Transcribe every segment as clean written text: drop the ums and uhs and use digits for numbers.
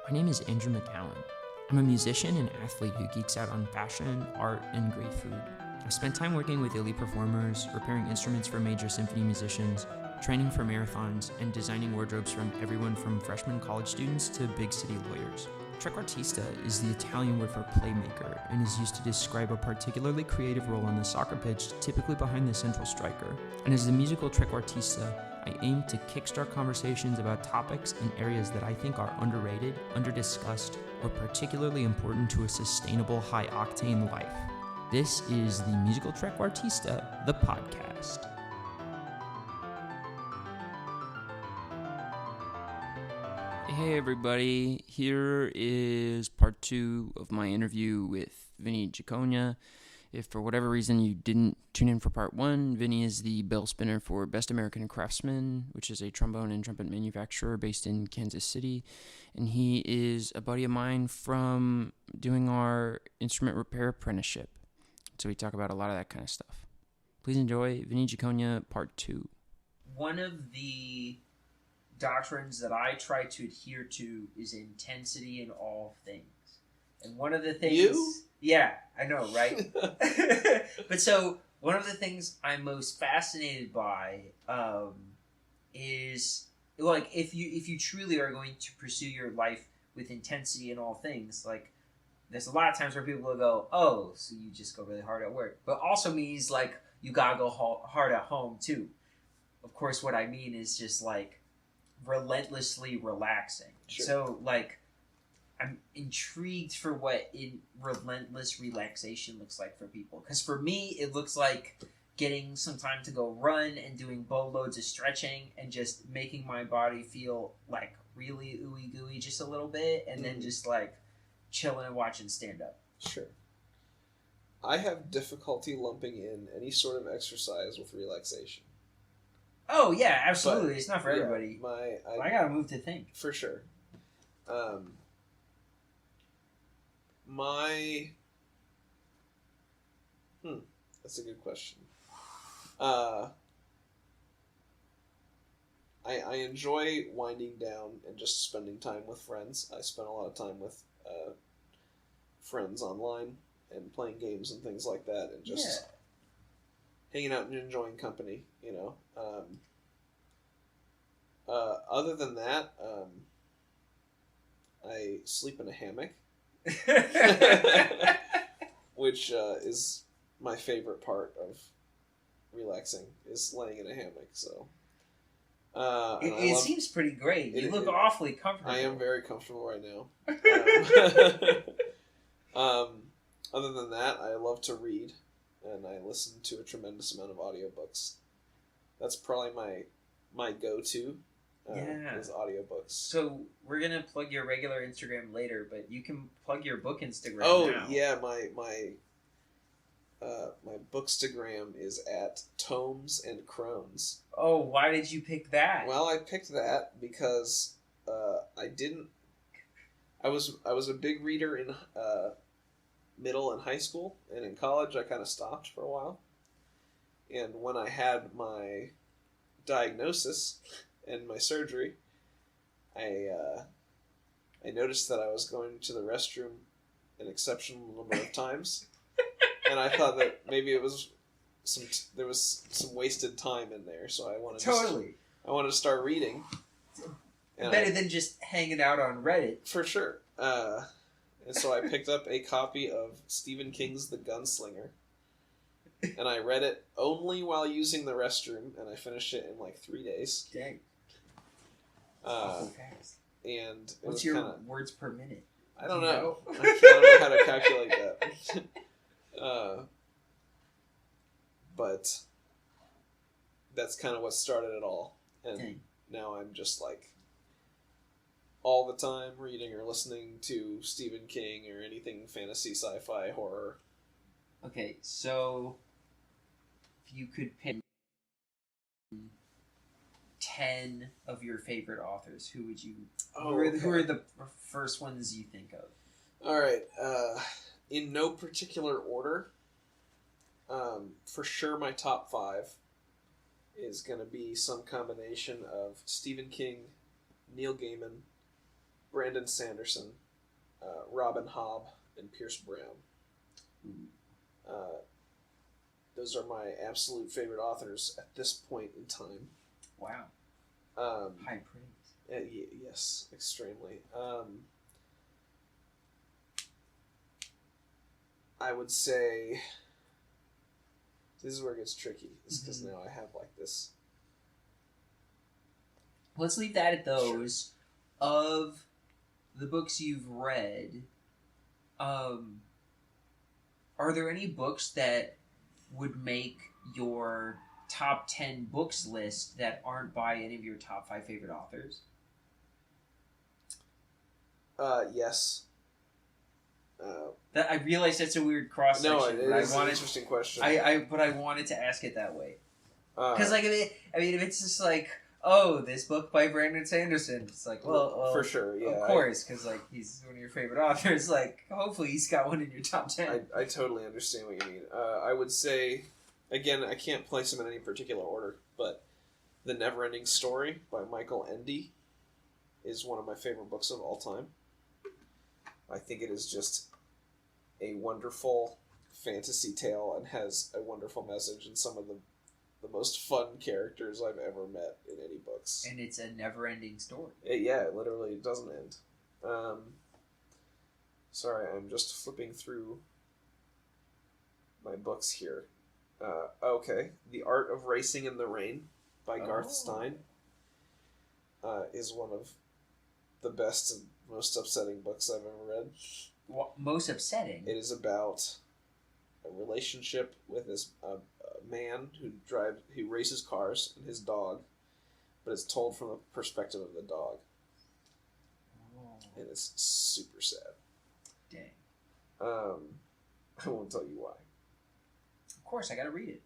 My name is Andrew McGowan. I'm a musician and athlete who geeks out on fashion, art, and great food. I've spent time working with elite performers, repairing instruments for major symphony musicians, training for marathons, and designing wardrobes from everyone from freshman college students to big city lawyers. Trequartista is the Italian word for playmaker and is used to describe a particularly creative role on the soccer pitch, typically behind the central striker. And as the musical trequartista, I aim to kickstart conversations about topics and areas that I think are underrated, underdiscussed, or particularly important to a sustainable high-octane life. This is the Musical Trequartista, the podcast. Hey everybody, here is part 2 of my interview with Vinny Giaconia. If for whatever reason you didn't tune in for part 1, Vinny is the bell spinner for Best American Craftsman, which is a trombone and trumpet manufacturer based in Kansas City. And he is a buddy of mine from doing our instrument repair apprenticeship. So we talk about a lot of that kind of stuff. Please enjoy Vinny Giaconia part 2. One of the doctrines that I try to adhere to is intensity in all things. And one of the things... You? Yeah, I know, right? But so, one of the things I'm most fascinated by is, like, if you truly are going to pursue your life with intensity in all things, like, there's a lot of times where people will go, oh, so you just go really hard at work. But also means, like, you gotta go hard at home, too. Of course, what I mean is just, like, relentlessly relaxing. Sure. So, like, I'm intrigued for what relentless relaxation looks like for people. Because for me, it looks like getting some time to go run and doing boatloads of stretching and just making my body feel, like, really ooey gooey just a little bit, and then just, like, chilling and watching stand-up. Sure. I have difficulty lumping in any sort of exercise with relaxation. Oh, yeah, absolutely. But, it's not for everybody. I gotta move to think. For sure. That's a good question. I enjoy winding down and just spending time with friends. I spend a lot of time with friends online and playing games and things like that, and just hanging out and enjoying company, you know. Other than that, I sleep in a hammock. Which is my favorite part of relaxing, is laying in a hammock. So it seems pretty great. You look awfully comfortable. I am very comfortable right now. Other than that, I love to read, and I listen to a tremendous amount of audiobooks. That's probably my go-to. Is audiobooks. So we're gonna plug your regular Instagram later, but you can plug your book Instagram now. Oh yeah, my bookstagram is at Tomes and Crones. Oh, why did you pick that? Well, I picked that because I was a big reader in middle and high school, and in college I kind of stopped for a while. And when I had my diagnosis and my surgery, I noticed that I was going to the restroom an exceptional number of times, and I thought that maybe it was there was some wasted time in there, so I wanted to start reading. Better than just hanging out on Reddit. For sure. And so I picked up a copy of Stephen King's The Gunslinger, and I read it only while using the restroom, and I finished it in like 3 days. Dang. And what's your words per minute? I don't know. I don't know how to calculate that. But that's kind of what started it all. And now I'm just like all the time reading or listening to Stephen King or anything fantasy, sci-fi, horror. Okay, so if you could pick 10 of your favorite authors, who would you... Who are the first ones you think of? Alright, in no particular order, for sure my top 5 is going to be some combination of Stephen King, Neil Gaiman, Brandon Sanderson, Robin Hobb, and Pierce Brown. Those are my absolute favorite authors at this point in time. Wow. High praise. Yes, extremely. I would say this is where it gets tricky. Is because now I have like this. Let's leave that at those. Sure. Of the books you've read, are there any books that would make your top 10 books list that aren't by any of your top 5 favorite authors? Yes. I realize that's a weird cross section. No, it is an interesting question. But I wanted to ask it that way because, like, if it's just like, oh, this book by Brandon Sanderson, it's like, well, for sure, yeah, of course, because like he's one of your favorite authors. Like, hopefully, he's got one in your top 10. I totally understand what you mean. I would say, again, I can't place them in any particular order, but The Never-Ending Story by Michael Ende is one of my favorite books of all time. I think it is just a wonderful fantasy tale and has a wonderful message and some of the most fun characters I've ever met in any books. And it's a never-ending story. It literally doesn't end. Sorry, I'm just flipping through my books here. Okay. The Art of Racing in the Rain by Garth Stein is one of the best and most upsetting books I've ever read. What, most upsetting? It is about a relationship with this man who races cars and his dog, but it's told from the perspective of the dog. And it's super sad. Dang. I won't tell you why. Of course, I gotta read it.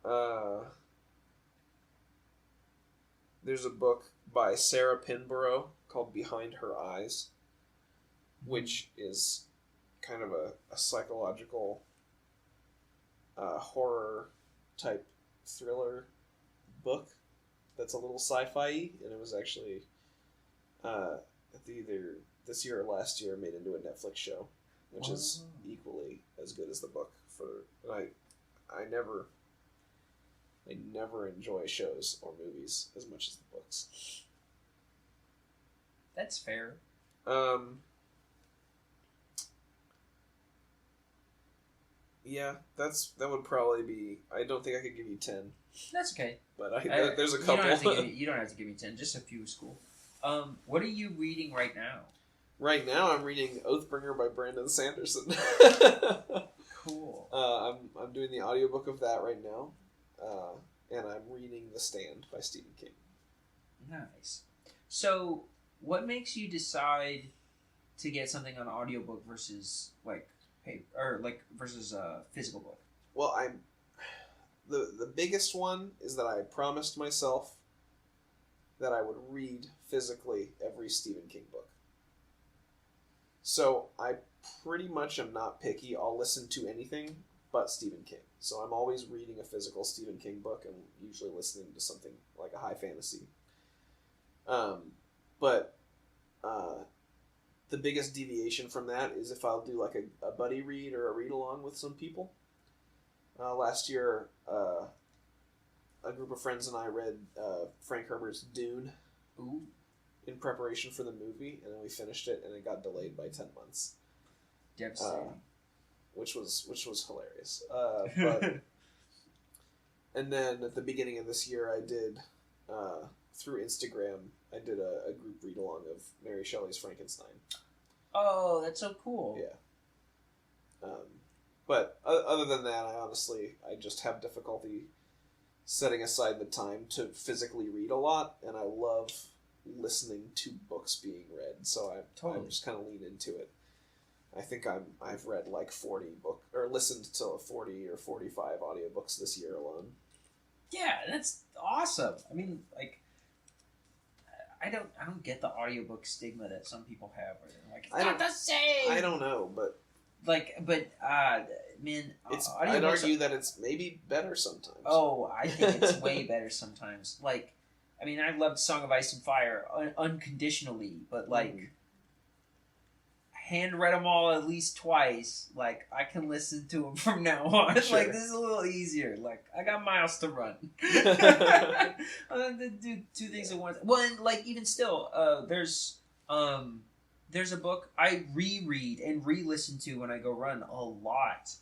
There's a book by Sarah Pinborough called Behind Her Eyes, which is kind of a psychological horror type thriller book that's a little sci-fi-y, and it was actually either this year or last year made into a Netflix show, which is equally as good as the book. I never enjoy shows or movies as much as the books. That's fair. Yeah, that would probably be. I don't think I could give you 10. That's okay. But there's a couple. You don't have to give me 10. Just a few is cool. What are you reading right now? Right now, I'm reading Oathbringer by Brandon Sanderson. Cool. I'm doing the audiobook of that right now, and I'm reading The Stand by Stephen King. Nice. So, what makes you decide to get something on audiobook versus versus a physical book? Well, the biggest one is that I promised myself that I would read physically every Stephen King book. So I pretty much am not picky. I'll listen to anything but Stephen King. So I'm always reading a physical Stephen King book and usually listening to something like a high fantasy. But the biggest deviation from that is if I'll do like a buddy read or a read along with some people. Last year, a group of friends and I read Frank Herbert's Dune. Ooh. In preparation for the movie, and then we finished it, and it got delayed by 10 months. Devastating. Which was hilarious. But and then at the beginning of this year, I did through Instagram. I did a group read along of Mary Shelley's Frankenstein. Oh, that's so cool. Yeah. But other than that, I just have difficulty setting aside the time to physically read a lot, and I love listening to books being read, so I just kind of lean into it. I think I've read like 40 books, or listened to 40 or 45 audiobooks this year alone. Yeah, that's awesome. I mean, like, I don't get the audiobook stigma that some people have, where they're like, it's not the same. I don't know, but man, I'd argue that it's maybe better sometimes. Oh, I think it's way better sometimes. Like, I mean, I loved Song of Ice and Fire unconditionally, but like, hand read them all at least twice, like, I can listen to them from now on. Sure. Like, this is a little easier. Like, I got miles to run. Do two things at once. Well, and, like, even still, there's a book I reread and re-listen to when I go run a lot.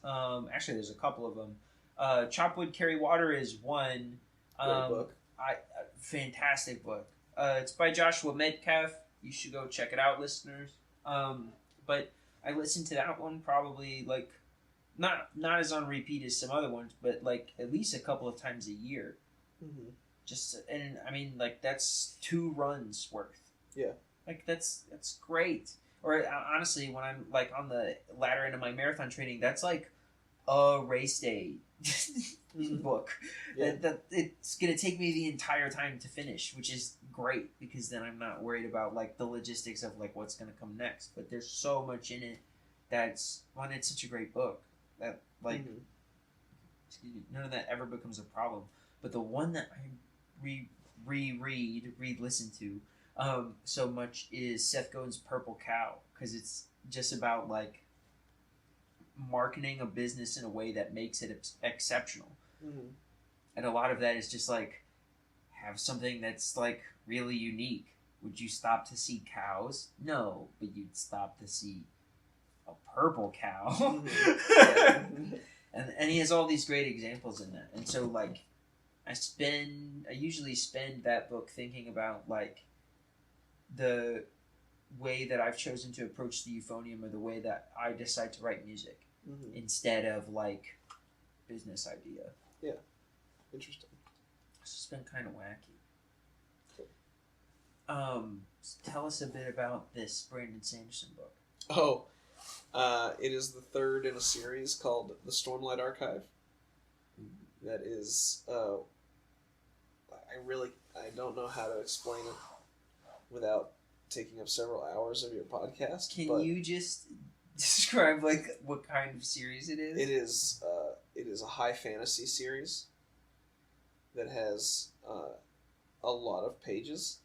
Actually, there's a couple of them. Chop Wood, Carry Water is one. Great book. Fantastic book. It's by Joshua Metcalf. You should go check it out, listeners. But I listen to that one probably, like, not as on repeat as some other ones, but, like, at least a couple of times a year. Mm-hmm. And I mean, like, that's 2 runs worth. Yeah. Like, that's great. Or honestly, when I'm, like, on the latter end of my marathon training, that's like a race day book. Yeah. That it's gonna take me the entire time to finish, which is great, because then I'm not worried about, like, the logistics of, like, what's gonna come next. But there's so much in it it's such a great book that, like, excuse me, none of that ever becomes a problem. But the one that I listen to so much is Seth Godin's Purple Cow, because it's just about, like, marketing a business in a way that makes it exceptional. Mm-hmm. And a lot of that is just, like, have something that's, like, really unique. Would you stop to see cows? No, but you'd stop to see a purple cow. Mm-hmm. and he has all these great examples in that. And so, like, I usually spend that book thinking about, like, the way that I've chosen to approach the euphonium, or the way that I decide to write music, instead of, like, business idea. Yeah. Interesting. It's just been kind of wacky. Cool. Tell us a bit about this Brandon Sanderson book. Oh, it is the 3rd in a series called The Stormlight Archive. That is, I don't know how to explain it without taking up several hours of your podcast. Can you just describe, like, what kind of series it is? It is a high fantasy series that has a lot of pages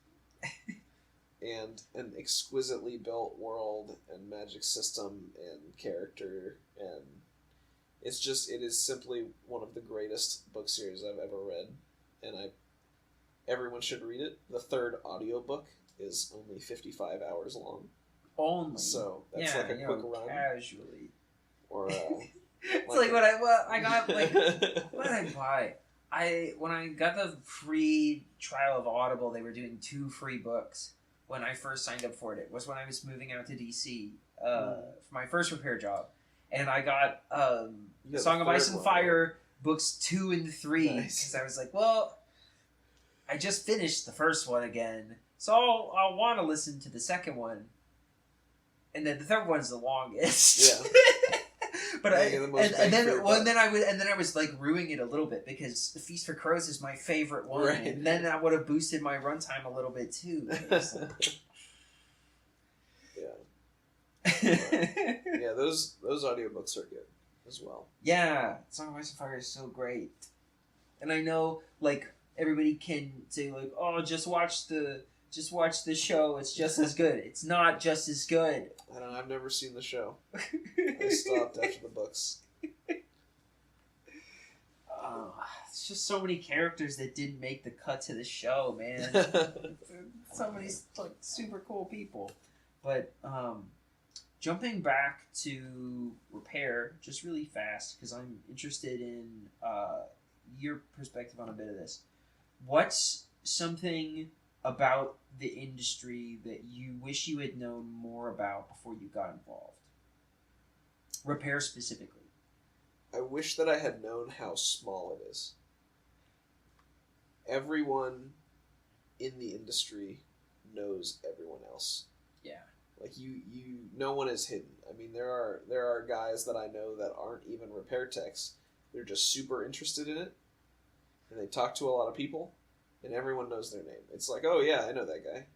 and an exquisitely built world and magic system and character, and it is simply one of the greatest book series I've ever read, and everyone should read it. The 3rd audiobook is only 55 hours long. Only. So that's like a quick run. Casually. Or it's like what I got, like, what did I buy? When I got the free trial of Audible, they were doing 2 free books when I first signed up for it. It was when I was moving out to DC for my first repair job. And I got Song of Ice and Fire books 2 and 3. Because I was like, well, I just finished the first one again, so I'll want to listen to the second one. And then the third one's the longest. Yeah. But then I was like ruining it a little bit, because The Feast for Crows is my favorite one, right. And then I would have boosted my runtime a little bit too. Yeah, those audiobooks are good as well. Yeah, Song of Ice and Fire is so great, and I know, like, everybody can say, like, oh, just watch the show, it's just as good. It's not just as good. I've never seen the show. I stopped after the books. It's just so many characters that didn't make the cut to the show, man. So many, like, super cool people. But jumping back to repair, just really fast, because I'm interested in your perspective on a bit of this. What's something about the industry that you wish you had known more about before you got involved? Repair specifically. I wish that I had known how small it is. Everyone in the industry knows everyone else. Yeah. Like, no one is hidden. I mean, there are guys that I know that aren't even repair techs. They're just super interested in it, and they talk to a lot of people, and everyone knows their name. It's like, oh yeah, I know that guy.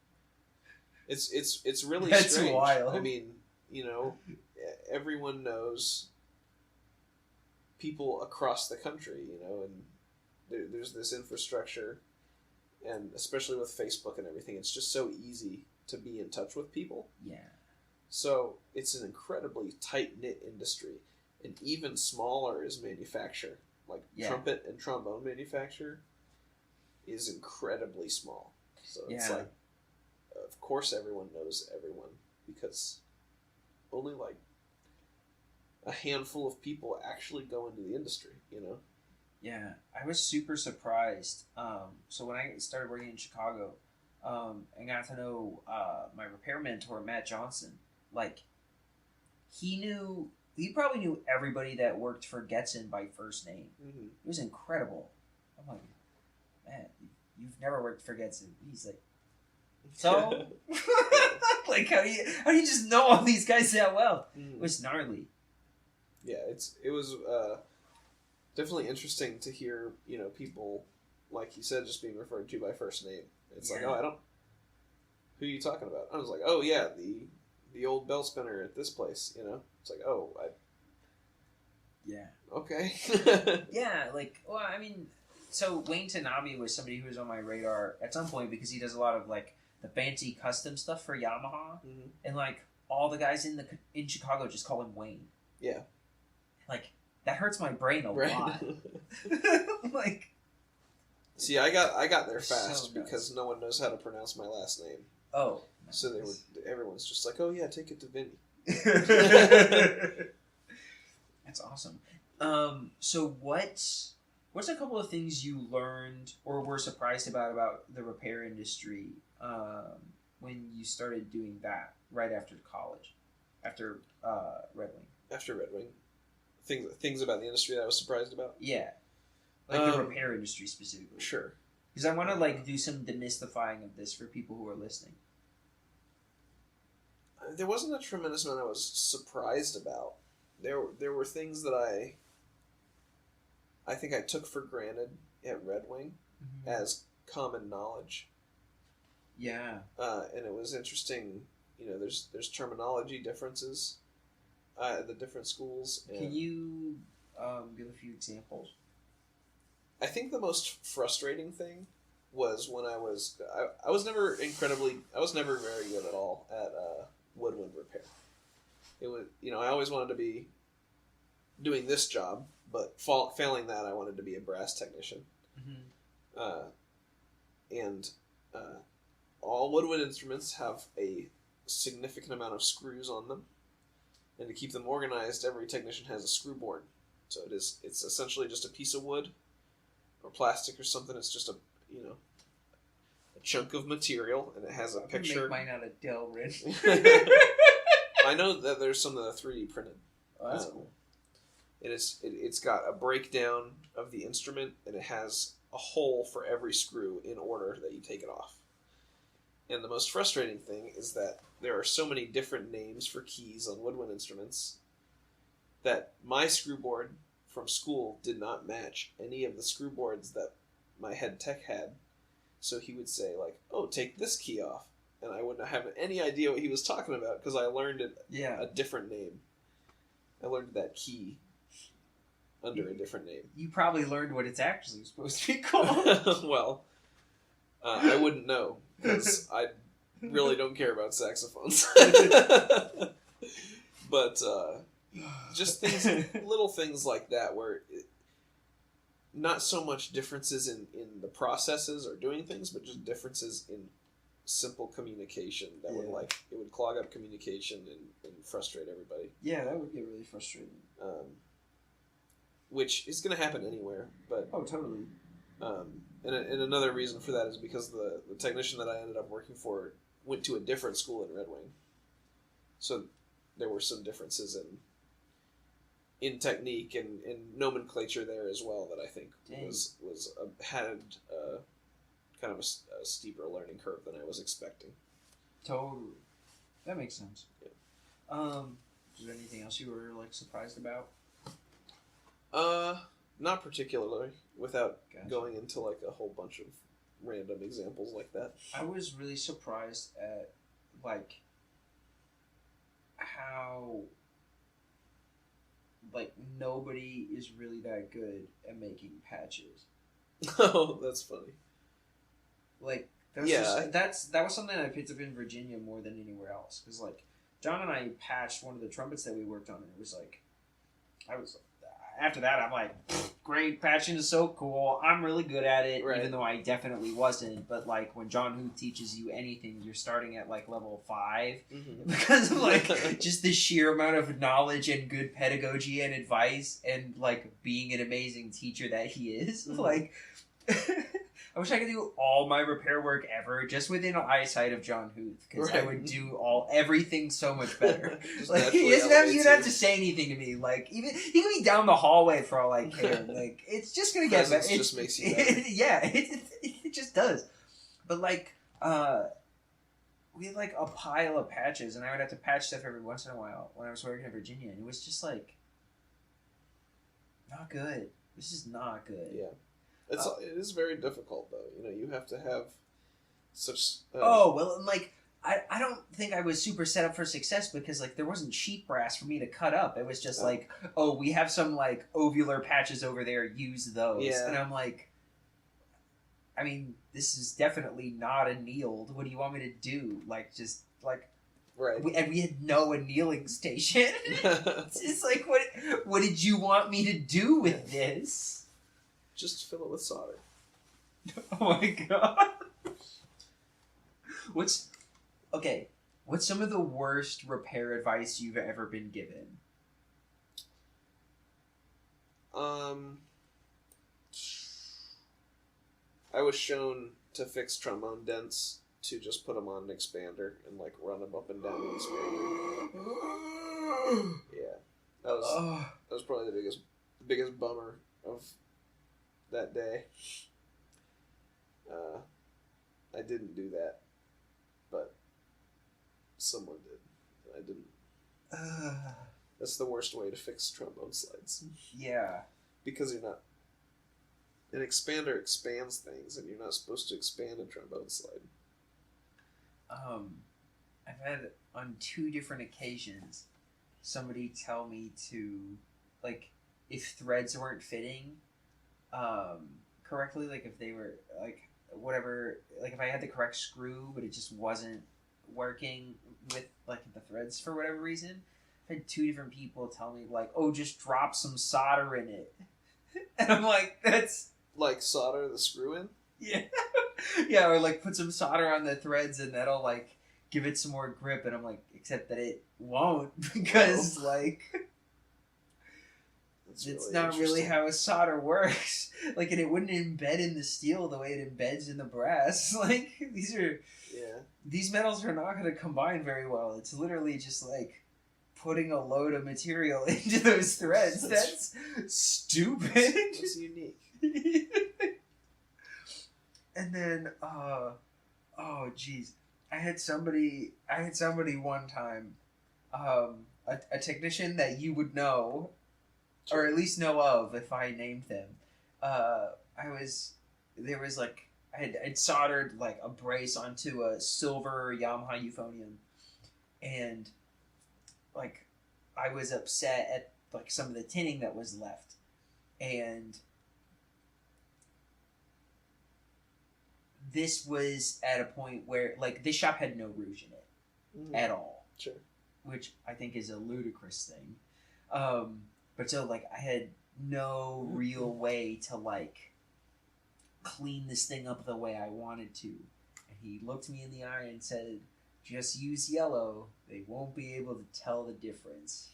It's really That's strange. wild. I mean, everyone knows people across the country, and there's this infrastructure, and especially with Facebook and everything, it's just so easy to be in touch with people. Yeah. So it's an incredibly tight-knit industry. And even smaller is manufacture. Like trumpet and trombone manufacture is incredibly small. So it's like, of course everyone knows everyone because only like a handful of people actually go into the industry, you know? Yeah, I was super surprised. So when I started working in Chicago, and got to know my repair mentor, Matt Johnson, like, he probably knew everybody that worked for Getson by first name. Mm-hmm. It was incredible. I'm like, man, you've never worked for Getson. He's like, so? Like, how do you just know all these guys that well? Mm-hmm. It was gnarly. Yeah, it was definitely interesting to hear, you know, people, like you said, just being referred to by first name. It's like, oh, who are you talking about? I was like, oh, yeah, the old bell spinner at this place, you know? It's like, oh, yeah. Okay. Yeah, like, well, I mean, so Wayne Tanabe was somebody who was on my radar at some point because he does a lot of, like, the fancy custom stuff for Yamaha. Mm-hmm. And, like, all the guys in Chicago just call him Wayne. Yeah. Like, that hurts my brain a lot. Like, see, I got there fast so because no one knows how to pronounce my last name. Oh. So everyone's just like, oh yeah, take it to Vinny. That's awesome. So what's a couple of things you learned or were surprised about the repair industry when you started doing that right after college, after Red Wing? After Red Wing, things about the industry that I was surprised about. Yeah, like the repair industry specifically. Sure. Because I want to like do some demystifying of this for people who are listening. There wasn't a tremendous amount I was surprised about. There were things that I think I took for granted at Red Wing as common knowledge. Yeah. And it was interesting. You know, there's terminology differences at the different schools. And can you give a few examples? I think the most frustrating thing was when I was never very good at all at woodwind repair. It was, you know, I always wanted to be doing this job, but failing that, I wanted to be a brass technician. Mm-hmm. And all woodwind instruments have a significant amount of screws on them, and to keep them organized, every technician has a screw board. So it's essentially just a piece of wood or plastic or something. It's just a chunk of material, and it has a picture. Make mine out of Delrin. I know that there's some that are 3D printed. Oh, that's cool. And it's got a breakdown of the instrument, and it has a hole for every screw in order that you take it off. And the most frustrating thing is that there are so many different names for keys on woodwind instruments that my screw board from school did not match any of the screw boards that my head tech had. So he would say, like, oh, take this key off. And I wouldn't have any idea what he was talking about because I learned it a different name. I learned that key under a different name. You probably learned what it's actually supposed to be called. Well, I wouldn't know because I really don't care about saxophones. But just little things like that where not so much differences in the processes or doing things, but just differences in simple communication that would clog up communication and frustrate everybody. Yeah, that would get really frustrating. Which is going to happen anywhere, but totally. And another reason for that is because the technician that I ended up working for went to a different school in Red Wing, so there were some differences in technique and nomenclature there as well that I think had kind of a steeper learning curve than I was expecting. Totally, that makes sense. Yeah. Is there anything else you were like surprised about? Not particularly. Without going into like a whole bunch of random examples like that. I was really surprised at like how like nobody is really that good at making patches. Oh, that's funny. Like that was something I picked up in Virginia more than anywhere else because like John and I patched one of the trumpets that we worked on, and it was like, after that, I'm like, great, patching is so cool. I'm really good at it, Right. even though I definitely wasn't. But like when John Huth teaches you anything, you're starting at like level 5 Mm-hmm. because of like just the sheer amount of knowledge and good pedagogy and advice and like being an amazing teacher that he is. Mhm. Like, I wish I could do all my repair work ever just within eyesight of John Huth, because I Right. would do everything so much better. Just Like naturally he doesn't have, you elevates don't have you. to say anything to me. Like even he could be down the hallway for all I care. Like it's just gonna get better. Presence just makes you better. Yeah, it just does. But like we had like a pile of patches, and I would have to patch stuff every once in a while when I was working in Virginia, and it was just like not good. This is not good. Yeah. It is very difficult, though. You know, you have to have such... Oh, well, and like, I don't think I was super set up for success because, like, there wasn't sheet brass for me to cut up. It was just Oh. like, oh, we have some, like, ovular patches over there, use those. Yeah. And I'm like, I mean, this is definitely not annealed. What do you want me to do? Like, just, like, Right. we had no annealing station. It's just like, what did you want me to do with this? Just fill it with solder. Oh my god. What's some of the worst repair advice you've ever been given? I was shown to fix trombone dents to just put them on an expander and like run them up and down the expander. Yeah, that was probably the biggest bummer of that day. I didn't do that, but someone did. I didn't. That's the worst way to fix trombone slides. Yeah. Because you're not... An expander expands things, and you're not supposed to expand a trombone slide. I've had on 2 different occasions somebody tell me to, like, if threads weren't fitting correctly, like if they were, like, whatever, like if I had the correct screw, but it just wasn't working with, like, the threads for whatever reason, I had 2 different people tell me, like, oh, just drop some solder in it. And I'm like, that's... Like solder the screw in? Yeah. Yeah, or like put some solder on the threads and that'll like give it some more grip. And I'm like, except that it won't because like That's it's really not really interesting. how a solder works. Like, and it wouldn't embed in the steel the way it embeds in the brass. Like these metals are not going to combine very well. It's literally just like putting a load of material into those threads. That's stupid. That's unique. And then, oh geez, I had somebody one time, a technician that you would know, or at least know of if I named them. I'd soldered like a brace onto a silver Yamaha euphonium, and like I was upset at like some of the tinning that was left, and this was at a point where like this shop had no rouge in it at all, Sure. which I think is a ludicrous thing. But so like I had no real way to like clean this thing up the way I wanted to, and he looked me in the eye and said, "Just use yellow. They won't be able to tell the difference."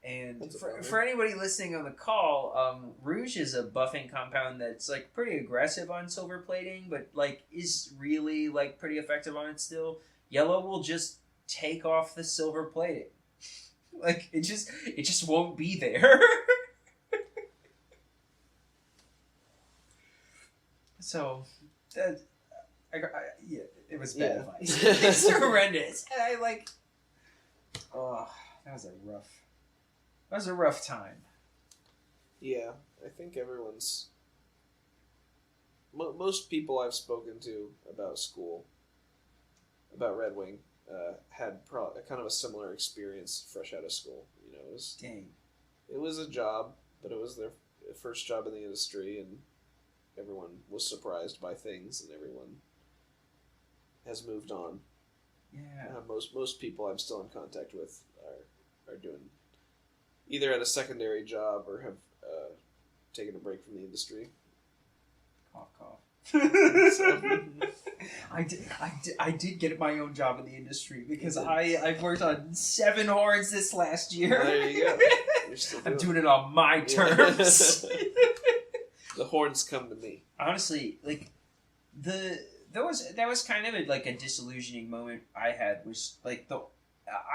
And That's a bummer. for anybody listening on the call, rouge is a buffing compound that's like pretty aggressive on silver plating, but like is really like pretty effective on it still. Yellow will just take off the silver plating. Like it just won't be there. So that yeah, it was bad advice. It's horrendous. And I like, oh, that was a rough time. Yeah, I think everyone's... Most people I've spoken to about school, about Red Wing, had kind of a similar experience fresh out of school. You know, Dang. it was a job, but it was their first job in the industry, and everyone was surprised by things, and everyone has moved on. Yeah. Most people I'm still in contact with are doing either at a secondary job or have taken a break from the industry. Cough, cough. So, I did get my own job in the industry because I've worked on 7 horns this last year. there you go. You're still I'm doing it on my terms. The horns come to me. Honestly, like that was kind of a disillusioning moment I had. Was like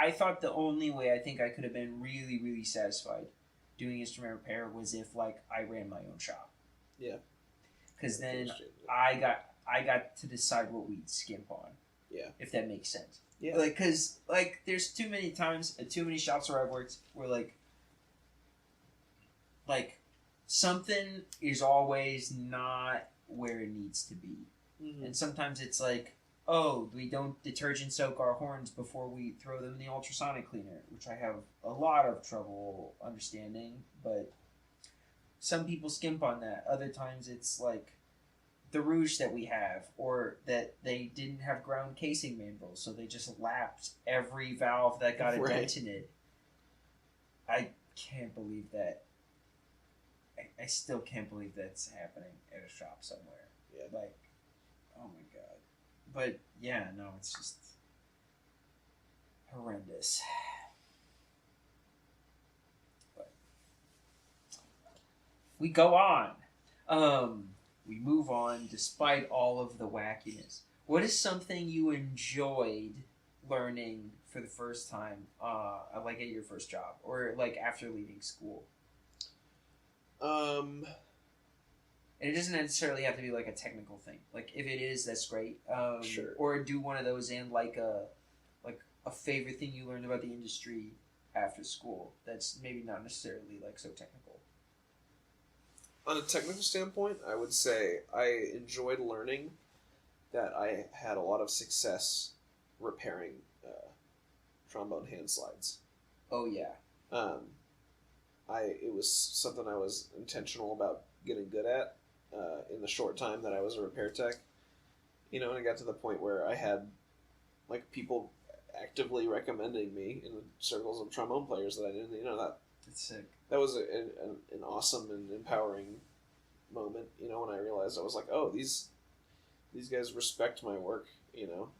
I thought the only way I think I could have been really, really satisfied doing instrument repair was if like I ran my own shop. Yeah. Because then I got to decide what we'd skimp on. Yeah. If that makes sense. Yeah. Like, because like there's too many times at too many shops where I've worked where like something is always not where it needs to be. Mm-hmm. And sometimes it's like, oh, we don't detergent soak our horns before we throw them in the ultrasonic cleaner, which I have a lot of trouble understanding, but some people skimp on that. Other times it's like the rouge that we have, or that they didn't have ground casing mandrels, so they just lapped every valve that got a dent in it. I can't believe that. I still can't believe that's happening at a shop somewhere. Yeah. Like, oh my god. But yeah, no, it's just horrendous. But we go on. We move on despite all of the wackiness. What is something you enjoyed learning for the first time, like at your first job, or like after leaving school? Um, And it doesn't necessarily have to be like a technical thing. Like if it is, that's great. Sure. Or do one of those and like a favorite thing you learned about the industry after school. That's maybe not necessarily like so technical. On a technical standpoint, I would say I enjoyed learning that I had a lot of success repairing trombone hand slides. Oh yeah. It was something I was intentional about getting good at in the short time that I was a repair tech. You know, and I got to the point where I had like people actively recommending me in the circles of trombone players that I didn't. You know, That's sick. that was an awesome and empowering moment. You know, when I realized I was like, oh, these guys respect my work. You know,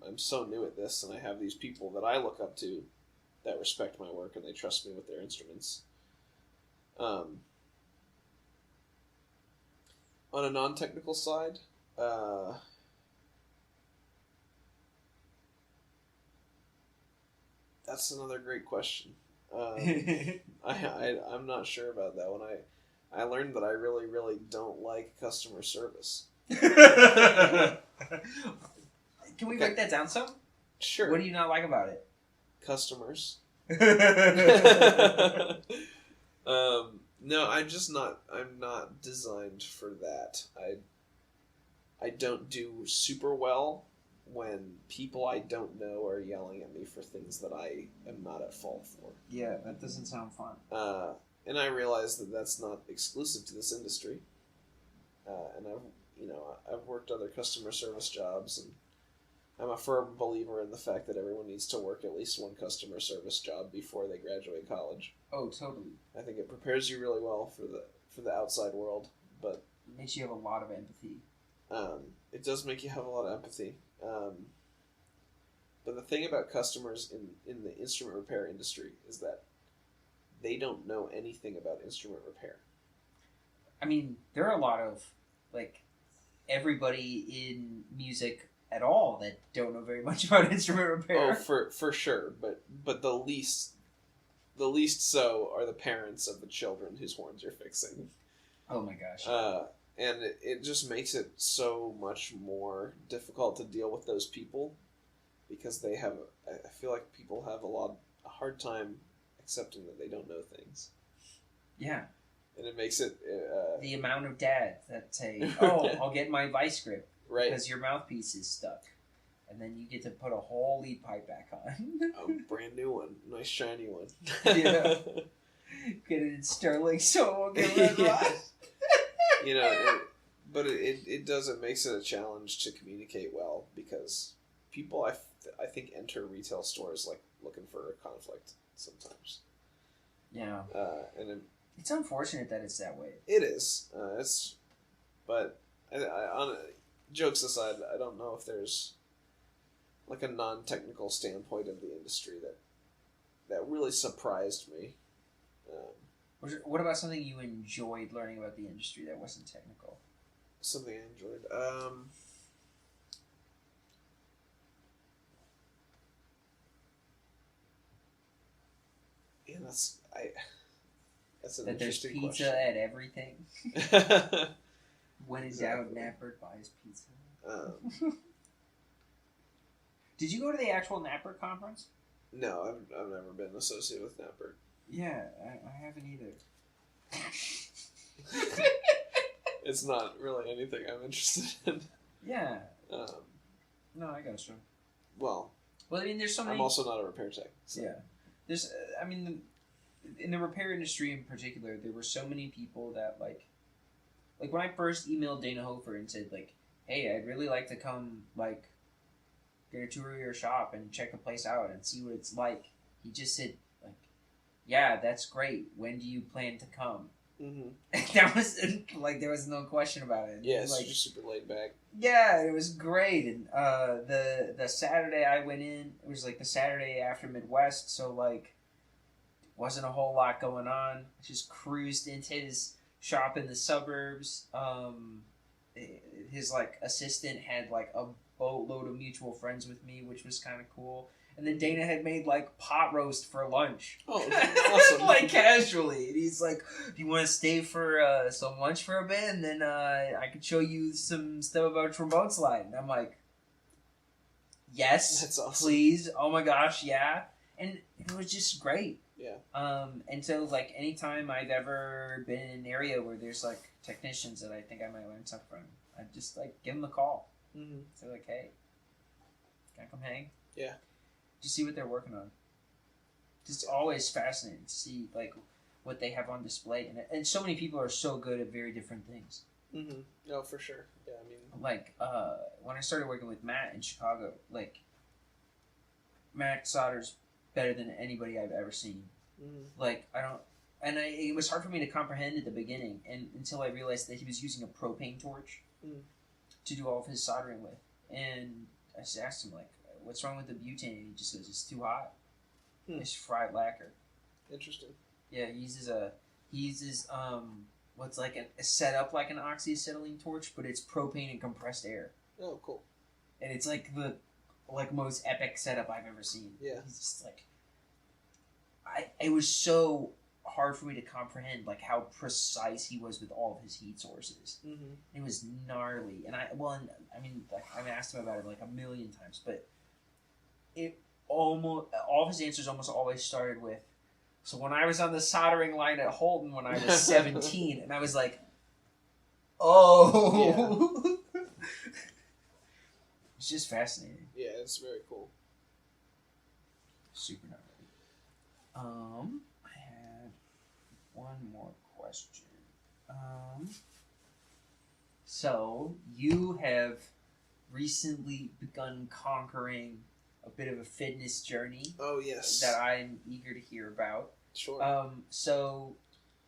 I'm so new at this, and I have these people that I look up to that respect my work, and they trust me with their instruments. On a non-technical side, that's another great question. I'm not sure about that one. I learned that I really, really don't like customer service. Can we break that down some? Sure. What do you not like about it? Customers. No, I'm not designed for that. I don't do super well when people I don't know are yelling at me for things that I am not at fault for. Yeah, that doesn't sound fun. And I realize that that's not exclusive to this industry. And I've worked other customer service jobs, and I'm a firm believer in the fact that everyone needs to work at least one customer service job before they graduate college. Oh, totally. I think it prepares you really well for the outside world, but It makes you have a lot of empathy. it does make you have a lot of empathy. But the thing about customers in the instrument repair industry is that they don't know anything about instrument repair. I mean, there are a lot of, like, everybody in music at all that don't know very much about instrument repair. Oh, for sure. But the least so are the parents of the children whose horns you're fixing. Oh my gosh. And it just makes it so much more difficult to deal with those people, because I feel like people have a hard time accepting that they don't know things. Yeah. And it makes it... the amount of dads that say, oh, I'll get my vice grip right. because your mouthpiece is stuck. And then you get to put a whole lead pipe back on. A brand new one. Nice shiny one. Yeah. Get it in sterling so it won't get red rot. You know, it makes it a challenge to communicate well, because people I I think, enter retail stores like looking for a conflict sometimes. Yeah. And it's unfortunate that it's that way. it is. But jokes aside, I don't know if there's like a non-technical standpoint of the industry that really surprised me. What about something you enjoyed learning about the industry that wasn't technical? Something I enjoyed. Yeah, that's an That there's interesting pizza question. at everything. When in doubt, Napper buys pizza. Did you go to the actual Napper conference? No, I've never been associated with Napper. Yeah, I haven't either. It's not really anything I'm interested in. Yeah. No, I got you. Well, I mean, there's so many. I'm also not a repair tech. So. Yeah. There's, I mean, in the repair industry in particular, there were so many people that, like when I first emailed Dana Hofer and said, like, hey, I'd really like to come, like, get a tour of your shop and check the place out and see what it's like. He just said, like, yeah, that's great. When do you plan to come? Mm-hmm. That was, like, there was no question about it. Yeah, it's like, just super laid back. Yeah, it was great. And the Saturday I went in, it was like the Saturday after Midwest, so like wasn't a whole lot going on. Just cruised into his shop in the suburbs. His like assistant had like a boatload of mutual friends with me, which was kind of cool. And then Dana had made like pot roast for lunch. Oh, awesome! Like casually, and he's like, "Do you want to stay for some lunch for a bit, and then I could show you some stuff about trombone slide." And I'm like, "Yes, That's awesome. Please! Oh my gosh, yeah!" And it was just great. Yeah. And so like anytime I've ever been in an area where there's like technicians that I think I might learn something from, I just like give them a call. Mm-hmm. Say like, "Hey, can I come hang?" Yeah. Just see what they're working on. It's always fascinating to see like what they have on display, and so many people are so good at very different things. Mm-hmm. No, for sure. Yeah, I mean, like when I started working with Matt in Chicago, like Matt solders better than anybody I've ever seen. mm-hmm. Like it was hard for me to comprehend at the beginning, and until I realized that he was using a propane torch to do all of his soldering with, and I just asked him like, "What's wrong with the butane?" And he just says, "It's too hot. It's fried lacquer." Interesting. Yeah, he uses what's like a set up like an oxyacetylene torch, but it's propane and compressed air. Oh, cool. And it's like the most epic setup I've ever seen. Yeah. He's just like it was so hard for me to comprehend like how precise he was with all of his heat sources. Mm-hmm. It was gnarly, and I've asked him about it like a million times, but it almost all of his answers almost always started with, "So when I was on the soldering line at Holton when I was 17," and I was like, "Oh." Yeah. It's just fascinating. Yeah, it's very cool. Super gnarly. I had one more question. So you have recently begun conquering a bit of a fitness journey. Oh, yes. That I'm eager to hear about. Sure. So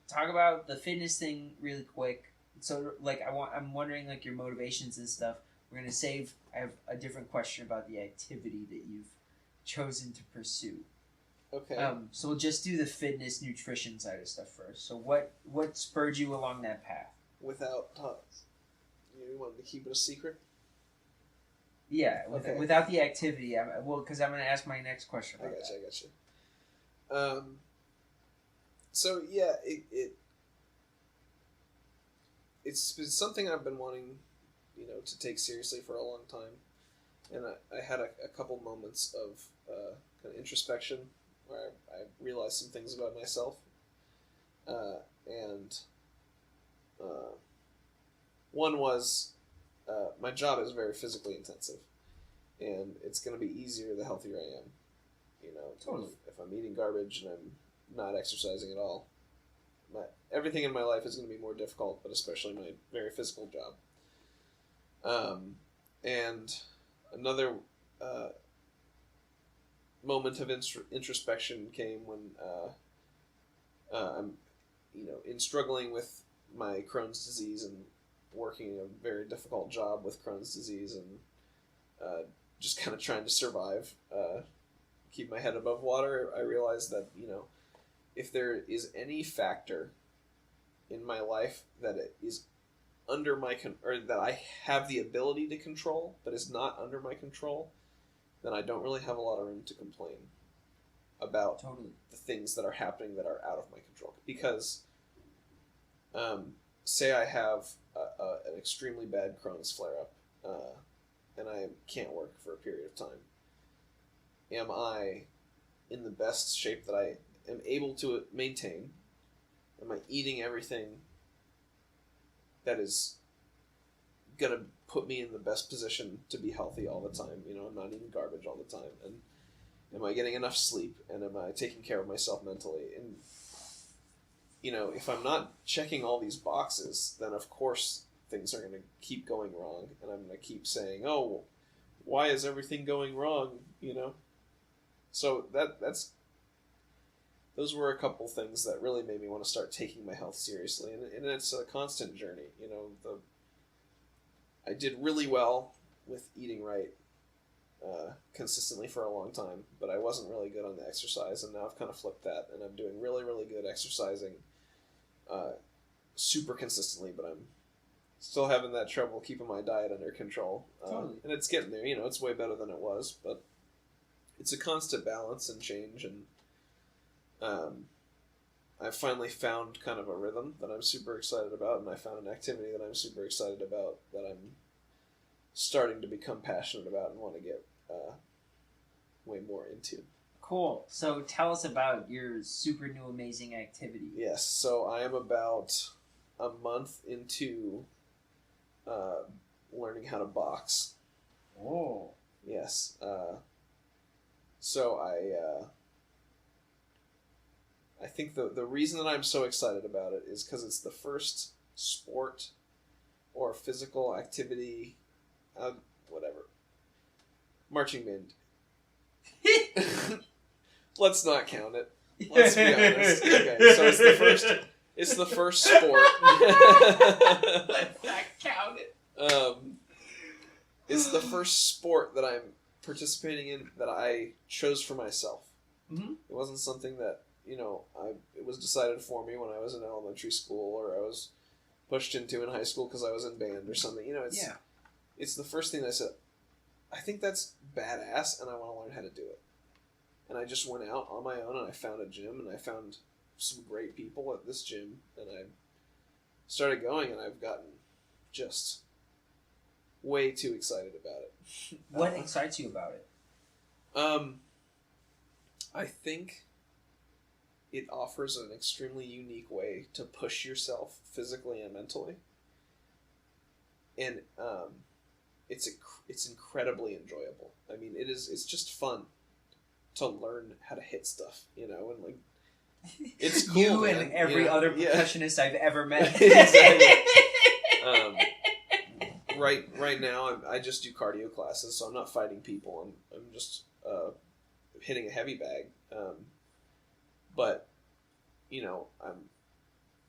talk about the fitness thing really quick. So like I'm wondering like your motivations and stuff. We're gonna save. I have a different question about the activity that you've chosen to pursue. Okay. So we'll just do the fitness nutrition side of stuff first. So what spurred you along that path? Without you wanted to keep it a secret? Yeah, Okay. Without the activity, because I'm going to ask my next question. I got you. So yeah, it's been something I've been wanting, to take seriously for a long time, and I had a couple moments of kind of introspection where I realized some things about myself, and one was my job is very physically intensive, and it's going to be easier the healthier I am. Totally. If I'm eating garbage and I'm not exercising at all, everything in my life is going to be more difficult, but especially my very physical job. And another moment of introspection came when I'm, in struggling with my Crohn's disease and working a very difficult job with Crohn's disease and just kind of trying to survive, keep my head above water. I realized that, if there is any factor in my life that it is under my or that I have the ability to control that is not under my control, then I don't really have a lot of room to complain about the things that are happening that are out of my control. Because, say I have an extremely bad Crohn's flare-up, and I can't work for a period of time. Am I in the best shape that I am able to maintain? Am I eating everything that is going to put me in the best position to be healthy all the time? I'm not eating garbage all the time. And am I getting enough sleep? And am I taking care of myself mentally? And, if I'm not checking all these boxes, then of course things are going to keep going wrong. And I'm going to keep saying, oh, well, why is everything going wrong? So those were a couple things that really made me want to start taking my health seriously. And it's a constant journey. I did really well with eating right consistently for a long time, but I wasn't really good on the exercise, and now I've kind of flipped that, and I'm doing really, really good exercising super consistently, but I'm still having that trouble keeping my diet under control. Totally. And it's getting there. It's way better than it was, but it's a constant balance and change, and I finally found kind of a rhythm that I'm super excited about, and I found an activity that I'm super excited about that I'm starting to become passionate about and want to get way more into. Cool. So tell us about your super new amazing activity. Yes, so I am about a month into learning how to box. Oh. Yes. So I think the reason that I'm so excited about it is because it's the first sport or physical activity, whatever. Marching band. Let's not count it. Let's be honest. Okay, so it's the first sport. Let's not count it. It's the first sport that I'm participating in that I chose for myself. Mm-hmm. It wasn't something that, it was decided for me when I was in elementary school, or I was pushed into in high school because I was in band or something. It's the first thing that I said, I think that's badass, and I want to learn how to do it. And I just went out on my own, and I found a gym, and I found some great people at this gym, and I started going, and I've gotten just way too excited about it. What excites you about it? I think it offers an extremely unique way to push yourself physically and mentally, and it's incredibly enjoyable. I mean, it's just fun to learn how to hit stuff, and like it's cool. You man. and every other percussionist I've ever met. Exactly. Right now, I just do cardio classes, so I'm not fighting people. I'm just hitting a heavy bag. But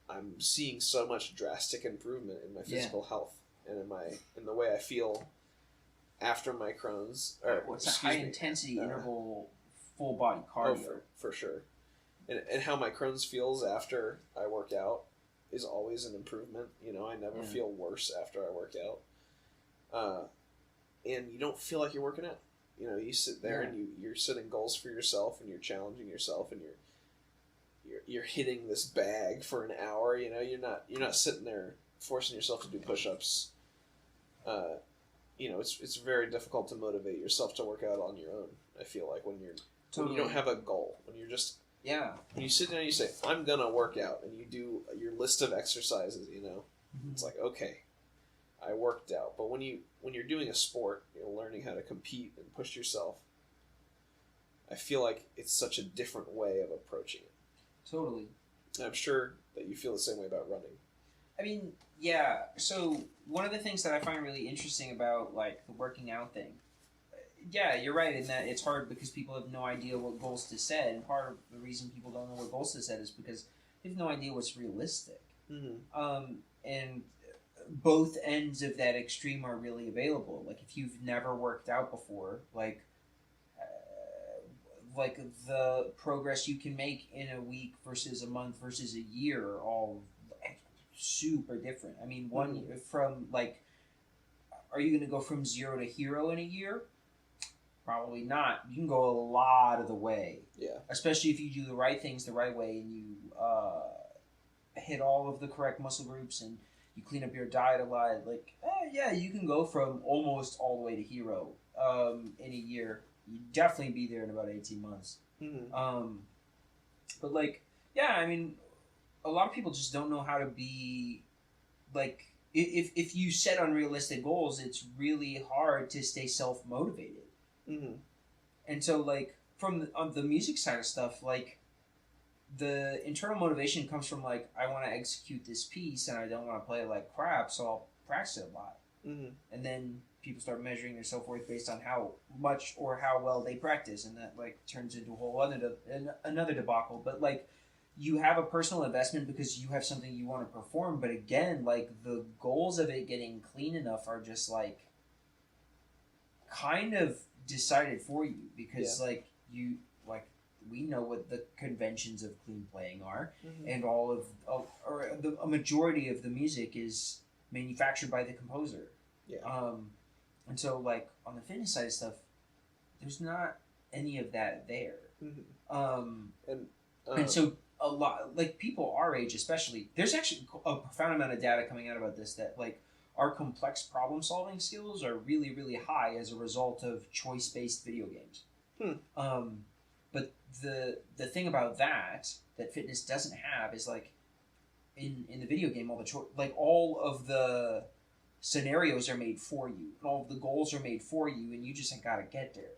I'm seeing so much drastic improvement in my physical health and in the way I feel after my Crohn's. It's a high intensity interval, full body cardio. Oh, for sure. And how my Crohn's feels after I work out is always an improvement. I never feel worse after I work out. And you don't feel like you're working out. You sit there and you're setting goals for yourself, and you're challenging yourself, and you're hitting this bag for an hour. You're not sitting there forcing yourself to do push-ups. It's very difficult to motivate yourself to work out on your own. I feel like when you don't have a goal, when you're just when you sit there and you say, I'm gonna work out, and you do your list of exercises. Mm-hmm. It's like, okay, I worked out. But when you're doing a sport, learning how to compete and push yourself, I feel like it's such a different way of approaching it. Totally. I'm sure that you feel the same way about running. I mean, yeah. So one of the things that I find really interesting about like the working out thing, yeah, you're right in that it's hard because people have no idea what goals to set, and part of the reason people don't know what goals to set is because they have no idea what's realistic. And both ends of that extreme are really available. Like if you've never worked out before, like the progress you can make in a week versus a month versus a year are all super different. I mean, one from like, are you going to go from 0 to hero in a year? Probably not. You can go a lot of the way. Yeah. Especially if you do the right things the right way and you hit all of the correct muscle groups and you clean up your diet a lot. Like, yeah, you can go from almost all the way to hero in a year. You'd definitely be there in about 18 months. But like, yeah, I mean, a lot of people just don't know how to be like. If you set unrealistic goals, it's really hard to stay self-motivated. And so, like, from the music side of stuff, like, the internal motivation comes from, like, I want to execute this piece and I don't want to play it like crap, so I'll practice it a lot. And then people start measuring their self-worth based on how much or how well they practice, and that, like, turns into a whole another debacle. But, like, you have a personal investment because you have something you want to perform, but again, like, the goals of it getting clean enough are just, like, kind of decided for you because, like, you, like, we know what the conventions of clean playing are, and all of a majority of the music is manufactured by the composer. And so, like, on the fitness side of stuff, there's not any of that there. And so a lot, like, people our age especially, there's actually a profound amount of data coming out about this, that, like, our complex problem solving skills are really, really high as a result of choice-based video games. But the thing about that fitness doesn't have is, like, in the video game, all of the scenarios are made for you, and all of the goals are made for you, and you just gotta get there.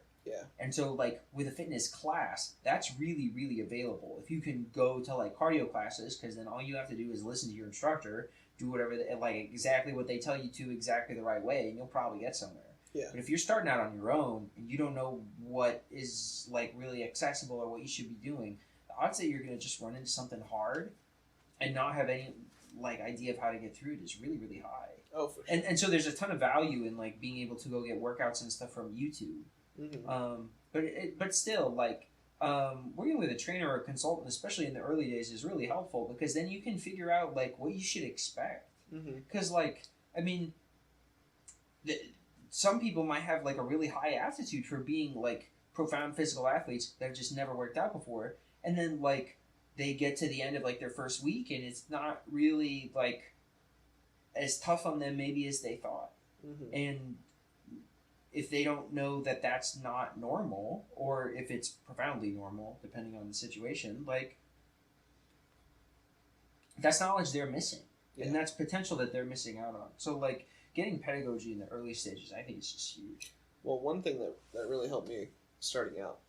And so, like, with a fitness class, that's really, really available. If you can go to, like, cardio classes, because then all you have to do is listen to your instructor, do whatever, like, exactly what they tell you to, exactly the right way, and you'll probably get somewhere. But if you're starting out on your own, and you don't know what is, like, really accessible or what you should be doing, the odds that you're going to just run into something hard and not have any, like, idea of how to get through it is really, really high. Oh, for sure. And so there's a ton of value in, like, being able to go get workouts and stuff from YouTube. But still, like, working with a trainer or a consultant, especially in the early days, is really helpful because then you can figure out, like, what you should expect. Because, like, I mean, some people might have, like, a really high aptitude for being, like, profound physical athletes that have just never worked out before, and then, like, they get to the end of, like, their first week and it's not really, like, as tough on them maybe as they thought. And if they don't know that that's not normal, or if it's profoundly normal, depending on the situation, like, that's knowledge they're missing. And that's potential that they're missing out on. So, like, getting pedagogy in the early stages, I think, is just huge. Well, one thing that really helped me starting out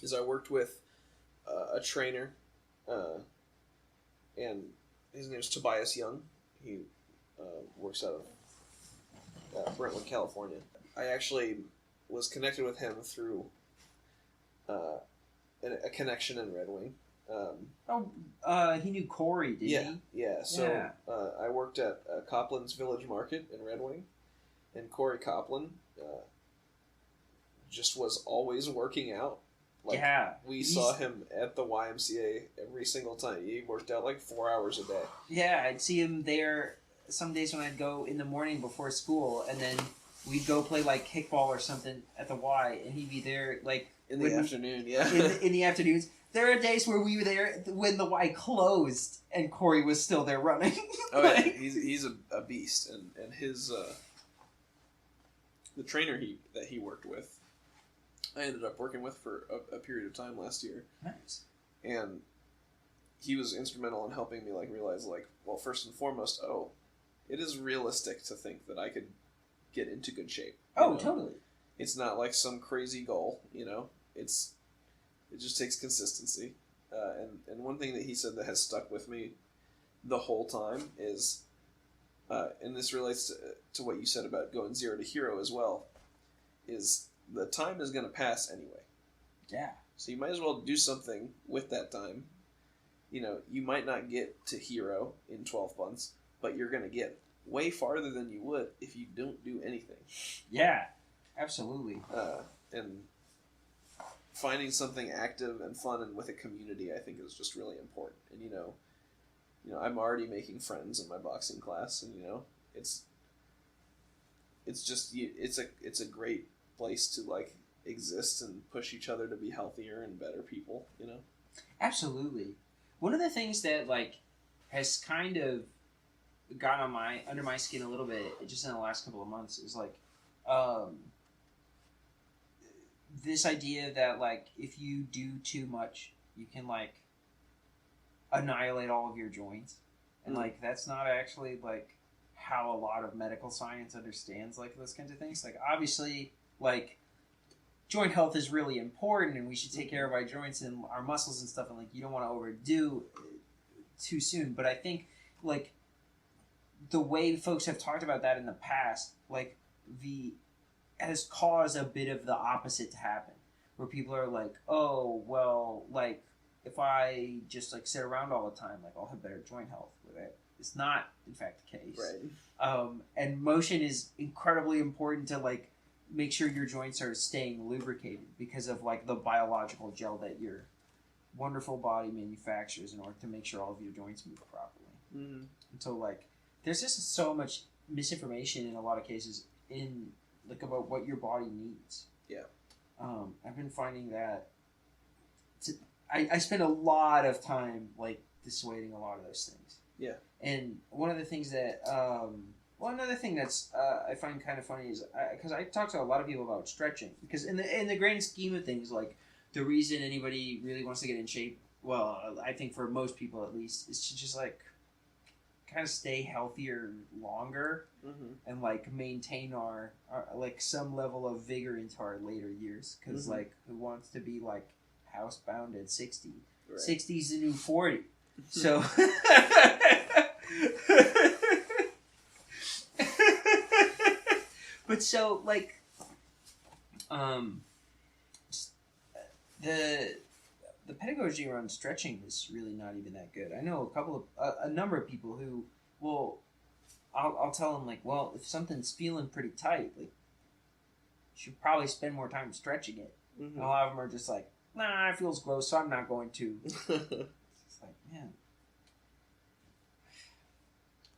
is I worked with a trainer, and his name is Tobias Young. He works out of Brentwood, California. I actually was connected with him through a connection in Red Wing. He knew Corey, did he? Yeah. So I worked at Copland's Village Market in Red Wing, and Corey Copland just was always working out. Like, we saw him at the YMCA every single time. He worked out like 4 hours a day. Yeah, I'd see him there some days when I'd go in the morning before school, and then we'd go play, like, kickball or something at the Y, and he'd be there, like, in the afternoon. In the afternoons. There are days where we were there when the Y closed and Corey was still there running. Yeah, he's a beast, and his the trainer that he worked with, I ended up working with for a period of time last year. Nice. And he was instrumental in helping me, like, realize, like, well, first and foremost, it is realistic to think that I could get into good shape. Totally. It's not like some crazy goal, it just takes consistency. And one thing that he said that has stuck with me the whole time is, and this relates to what you said about going 0 to hero as well, is the time is going to pass anyway. Yeah. So you might as well do something with that time. You know, you might not get to hero in 12 months, but you're going to get way farther than you would if you don't do anything. Yeah, absolutely. And finding something active and fun and with a community, I think, is just really important. And you know, I'm already making friends in my boxing class, and you know, it's just it's a great place to like exist and push each other to be healthier and better people. You know, absolutely. One of the things that like has kind of got under my skin a little bit just in the last couple of months is like this idea that like if you do too much you can like annihilate all of your joints, and like that's not actually like how a lot of medical science understands like those kinds of things. Like obviously like joint health is really important and we should take care of our joints and our muscles and stuff, and like you don't want to overdo too soon, but I think like the way folks have talked about that in the past, like has caused a bit of the opposite to happen, where people are like, oh, well, like if I just like sit around all the time, like I'll have better joint health with it. It's not, in fact, the case. right? And motion is incredibly important to like make sure your joints are staying lubricated because of like the biological gel that your wonderful body manufactures in order to make sure all of your joints move properly. Mm-hmm. And so like there's just so much misinformation in a lot of cases in like about what your body needs. Yeah. I've been finding that I spend a lot of time like dissuading a lot of those things. Yeah. And one of the things that another thing that's I find kind of funny is because I talk to a lot of people about stretching, because in the grand scheme of things, like the reason anybody really wants to get in shape, well, I think for most people at least, is to just like kind of stay healthier longer, mm-hmm. and like maintain our like some level of vigor into our later years, because mm-hmm. like who wants to be like housebound at 60? Right. 60 is the new 40. So but so like the pedagogy around stretching is really not even that good. I know a number of people who will I'll tell them like, well, if something's feeling pretty tight, like you should probably spend more time stretching it. Mm-hmm. And a lot of them are just like, nah, it feels gross, so I'm not going to. It's like, man.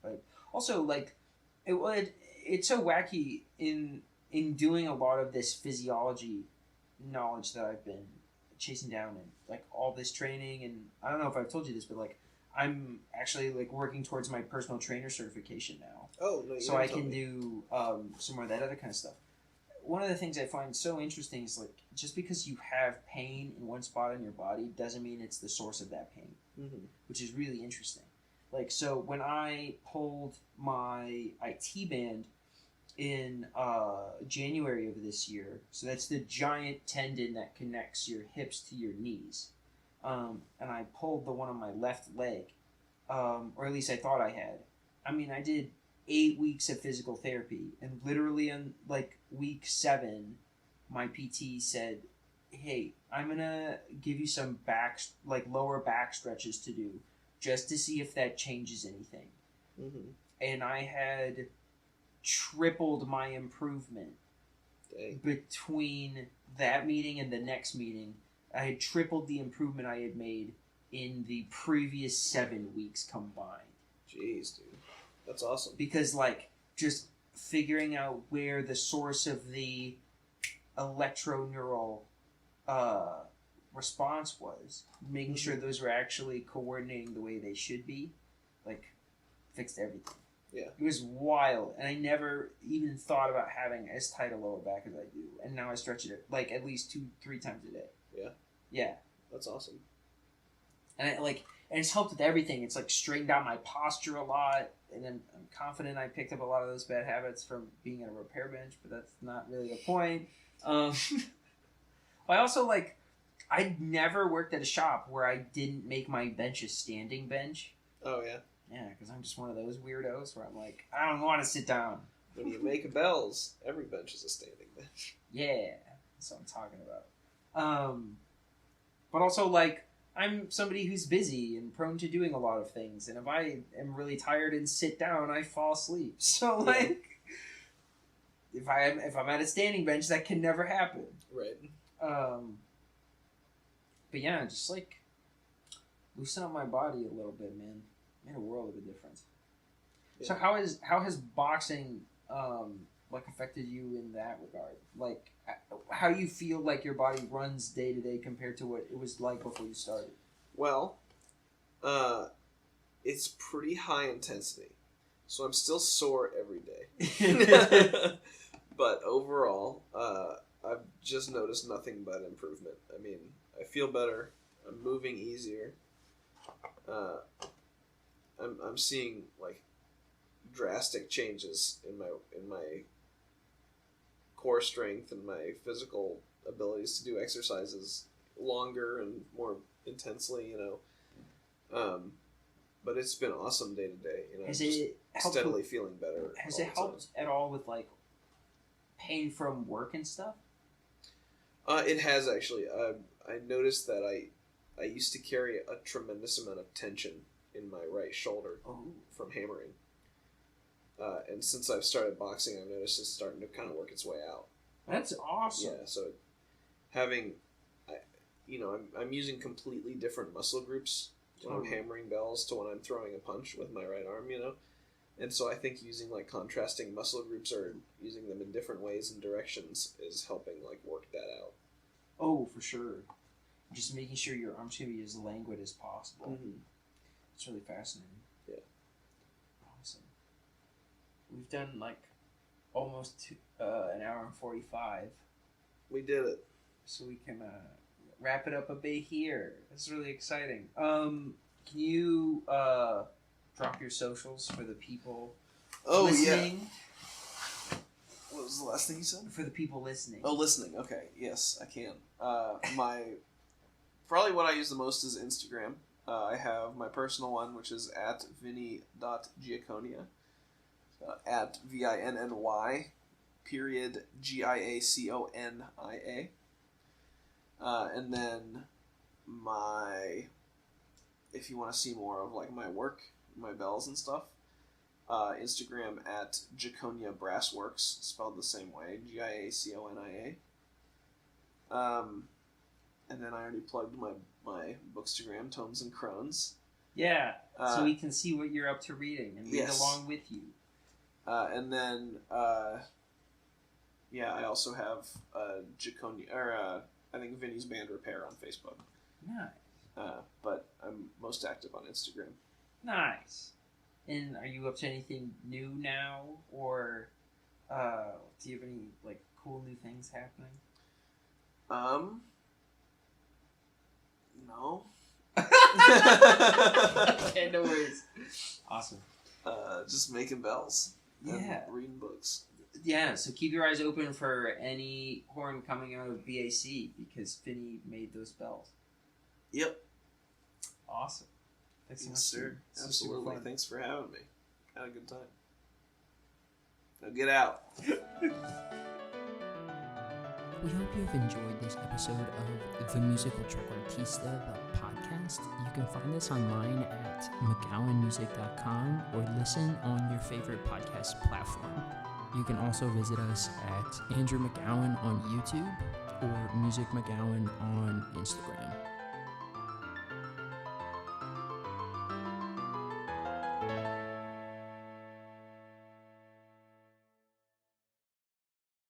But also, like, it's so wacky in doing a lot of this physiology knowledge that I've been chasing down, and like all this training, and I don't know if I've told you this, but like I'm actually like working towards my personal trainer certification now. Oh, no, so I can do some more of that other kind of stuff. One of the things I find so interesting is like just because you have pain in one spot in your body doesn't mean it's the source of that pain, mm-hmm. which is really interesting. Like, so when I pulled my IT band in January of this year, so that's the giant tendon that connects your hips to your knees, and I pulled the one on my left leg, or at least I thought I had. I mean, I did 8 weeks of physical therapy, and literally on like week 7, my PT said, hey, I'm gonna give you some lower back stretches to do just to see if that changes anything. Mm-hmm. And I had tripled my improvement. Dang. Between that meeting and the next meeting. I had tripled the improvement I had made in the previous 7 weeks combined. Jeez, dude. That's awesome. Because, like, just figuring out where the source of the electroneural response was, making sure those were actually coordinating the way they should be, like, fixed everything. Yeah. It was wild, and I never even thought about having as tight a lower back as I do, and now I stretch it, like, at least 2-3 times a day. Yeah. Yeah. That's awesome. And it's helped with everything. It's like straightened out my posture a lot, and I'm confident I picked up a lot of those bad habits from being at a repair bench, but that's not really the point. I also like, I never worked at a shop where I didn't make my bench a standing bench. Oh, yeah? Yeah, because I'm just one of those weirdos where I'm like, I don't want to sit down. When you make bells, every bench is a standing bench. Yeah, that's what I'm talking about. But also, like, I'm somebody who's busy and prone to doing a lot of things, and if I am really tired and sit down, I fall asleep. So, like, if I'm at a standing bench, that can never happen. Right. But yeah, just like loosen up my body a little bit, man. Made a world of a difference. Yeah. So how has boxing like affected you in that regard? Like, how do you feel like your body runs day to day compared to what it was like before you started? Well, it's pretty high intensity, so I'm still sore every day. But overall, I've just noticed nothing but improvement. I mean, I feel better. I'm moving easier. I'm seeing like drastic changes in my core strength and my physical abilities to do exercises longer and more intensely, but it's been awesome day to day. Has it steadily feeling better? Has it helped at all with like pain from work and stuff? It has actually. I noticed that I used to carry a tremendous amount of tension in my right shoulder from hammering. And since I've started boxing, I've noticed it's starting to kind of work its way out. That's awesome. Yeah, so I'm using completely different muscle groups when I'm hammering bells to when I'm throwing a punch with my right arm, And so I think using like contrasting muscle groups or using them in different ways and directions is helping like work that out. Oh, for sure. Just making sure your arms can be as languid as possible. Mm-hmm. It's really fascinating. Yeah. Awesome. We've done like almost an hour and 45. We did it. So we can wrap it up a bit here. It's really exciting. Can you drop your socials for the people listening? Yeah. What was the last thing you said? For the people listening. Oh, listening. Okay. Yes, I can. Probably what I use the most is Instagram. I have my personal one, which is at Vinny.Giaconia. At VINNY period GIACONIA. And then if you want to see more of like my work, my bells and stuff, Instagram at Giaconia Brass Works, spelled the same way, GIACONIA. And then I already plugged my Bookstagram, Tomes and Crones. Yeah, so we can see what you're up to reading and read along with you. And then, I also have Giaconia, or I think Vinny's Band Repair on Facebook. Nice. But I'm most active on Instagram. Nice. And are you up to anything new now, or do you have any like cool new things happening? No. Okay, no worries. Awesome. Just making bells. Yeah. And reading books. Yeah, so keep your eyes open for any horn coming out of BAC because Vinny made those bells. Yep. Awesome. Thanks so much, sir. Absolutely. Thanks for having me. Had a good time. Now get out. We hope you've enjoyed this episode of The Musical Trequartista, the podcast. You can find us online at McGowanmusic.com or listen on your favorite podcast platform. You can also visit us at Andrew McGowan on YouTube or Music McGowan on Instagram.